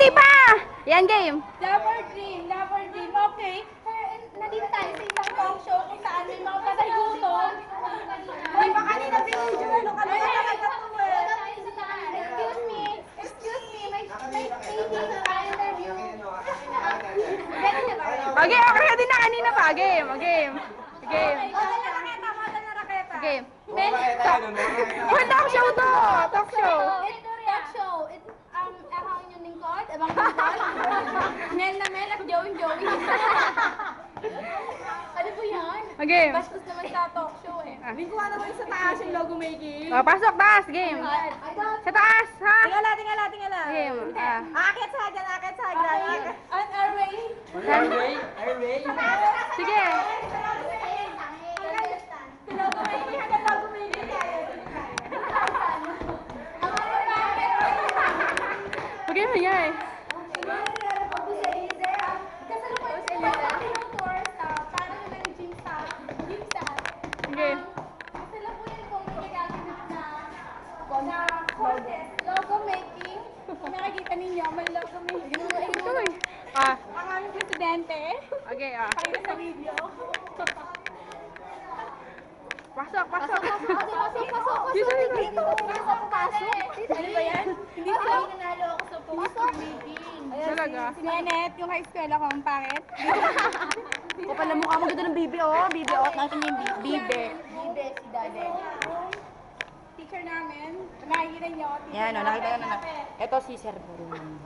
hindi pa! Yan, game. Lover dream. Okay. Nandito tayo sa isang talk show kung saan may mga patay gutom. Ay, baka kanina binidyo na nung kanina nakagatuwa. Excuse me, may interview. Okay, okay na din na kanina pa. Game. Game. Game. Well, talk show to! Talk show. Talk show. Akong yung lingkod, abang lingkod. Mel na Mel at Joey. Ano po yan? Game. Bastos naman sa talk show eh. Hindi ko naman sa taas yung logo making. Pasok, taas. Game. Sa taas, ha? Tingala. Game. Akit sa hagdan. On our way. Sige. Logo making, hanggang logo making tayo. Okay, okay. Okay. Logo making. Kung nakikita ninyo, may logo making. Ang aming presidente. Okay, Pakita sa video. Pasok. Pasok. Ano ba yan? Hindi sila nanalo ako sa poster meeting. Talaga? Si Nenet, yung high school ako, ang pangit. O pala mukha mo ganda ng bibi, oh. Bibi, oh. Nakita niyo yung bibi. Bibe, si Dade. Teacher namin, nakikita niyo. Yan, oh. Nakita na. Ito si Sir Burun.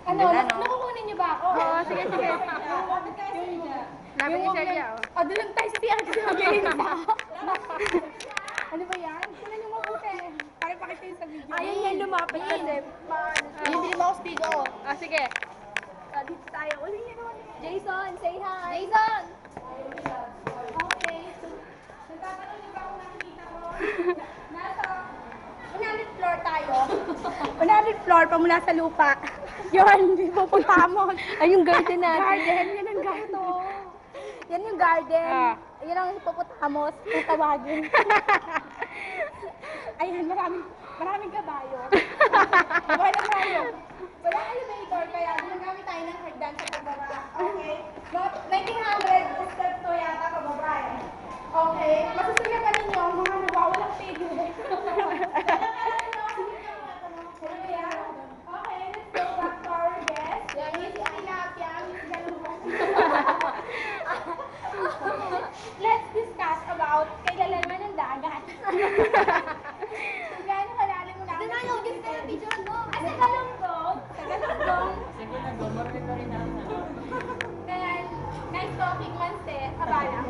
Ano, Ganda, no? nakukunin niyo ba ako? Oo, sige. Lapit ni Celia, oh. Doon lang tayo sa tiyan kasi mag-iinis ako. Ano ba yan? Kunin niyo mabuti. Pakipakita yun sa video. Ayaw yan lumapit kasi. Bibili mo ako speed, oh. Sige. Dito tayo. Uling niyo naman. Jason, say hi. Jason! Okay. Nagtatanong niyo ba kung nakikita ko? Nasa 100th floor tayo. 100th floor pa mula sa lupa. Yun, pupunta mo. Ay, yung garden natin. Garden, yan ang garden. Yan yung garden. Yan ang hippopotamus, tutawagin. Ayan, maraming kabayo. Wala tayo. Wala elevator, kaya gumagamit tayo ng hagdan sa pagbaba. Okay? 1900 steps to yata pababa eh. Okay? Masusunod pa ninyo ang mga nawawalang tigil. Okay, let's go back to our guest. Yan, yung si Tilapia, Miss Galubong. Let's discuss about kailalaman ng dagat. Kung gaano kalalim mo na. Tagalog, yung tayo video mo. Sa Tagalog. Kaya, nice talking man se, abala.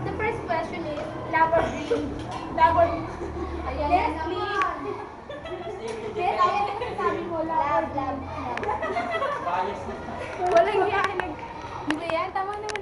The first question is, lover dream. Yes, please. Yes, ayan ang sabi mo, lover dream. Walang yan. Hindi ba yan? Tama naman